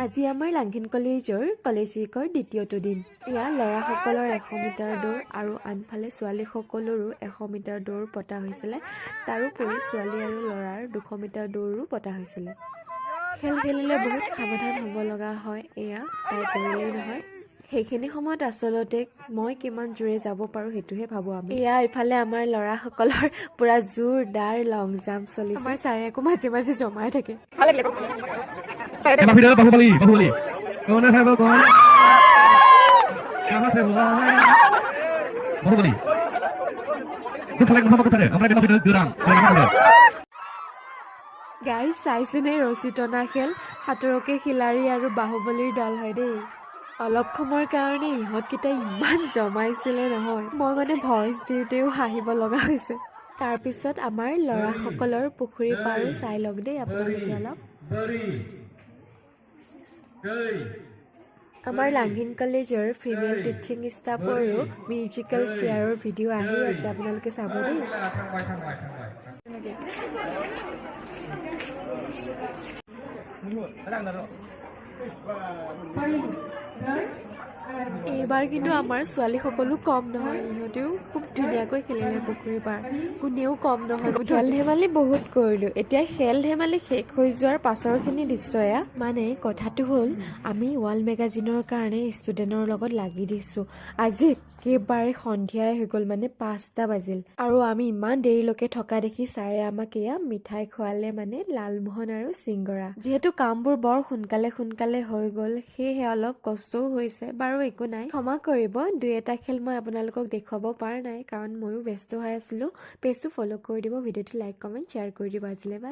আজি আমাৰ লাংঘিন কলেজৰ কলেজ উইকৰ দ্বিতীয়টো দিন। ইয়াত ল'ৰাসকলৰ 100 মিটাৰ দৌৰ আৰু আনফালে ছোৱালীসকলৰো 100 মিটাৰ দৌৰ পতা হৈছিলে। তাৰোপৰি ছোৱালী আৰু ল'ৰাৰ 200 মিটাৰ দৌৰো পতা হৈছিলে। খেল খেলিলে বহুত সাৱধান হ'ব লগা হয়, এয়া তাই কৰিলেই নহয়। সেইখিনি সময়ত আচলতে মই কিমান জোৰে যাব পাৰোঁ সেইটোহে ভাবোঁ আমি। এয়া ইফালে আমাৰ ল'ৰাসকলৰ পুৰা জোৰদাৰ লং জাম্প চলিছে। আমাৰ ছাৰে আকৌ মাজে মাজে জমাই থাকে। বাহুবলী গাইজ চাইছেনে ৰছী টনা খেল? সাঁতোৰকে খিলাৰী আৰু বাহুবলীৰ দল হয় দেই। অলপ সময়ৰ কাৰণে ইহঁতকেইটা ইমান জমাইছিলে নহয়, মই মানে ভইচ দিওঁতেও হাঁহিব লগা হৈছে। তাৰপিছত আমাৰ ল'ৰাসকলৰ পুখুৰী পাৰো চাই লওক দেই আপোনালোকে অলপ। আমাৰ লাংঘিন কলেজৰ ফিমেল টিচিং ষ্টাফৰো মিউজিকেল চেয়াৰৰ ভিডিঅ' আহি আছে, আপোনালোকে চাব দেই। এইবাৰ কিন্তু আমাৰ ছোৱালীসকলো কম নহয়, ইহঁতেও খুব ধুনীয়াকৈ খেলিলে পুখুৰী পাৰ, কোনেও কম নহয়। খেল ধেমালি বহুত কৰিলোঁ, এতিয়া খেল ধেমালি শেষ হৈ যোৱাৰ পাছৰখিনি দৃশ্য এয়া। মানে কথাটো হ'ল আমি ৱাল মেগাজিনৰ কাৰণে ষ্টুডেণ্টৰ লগত লাগি দিছোঁ। আজি একেবাৰে সন্ধিয়াই হৈ গ'ল, মানে 5টা বাজিল আৰু আমি ইমান দেৰিলৈকে থকা দেখি ছাৰে আমাক এয়া মিঠাই খোৱালে, মানে লালমোহন আৰু চিংগৰা। যিহেতু কামবোৰ বৰ সোনকালে হৈ গ'ল, সেয়েহে অলপ কষ্টও হৈছে, বাৰু একো নাই, ক্ষমা কৰিব। 2-এটা খেল মই আপোনালোকক দেখুৱাব পৰা নাই কাৰণ ময়ো ব্যস্ত হৈ আছিলোঁ। পেজটো ফ'ল' কৰি দিব, ভিডিঅ'টো লাইক কমেণ্ট শ্বেয়াৰ কৰি দিব। আজিলৈ বাই।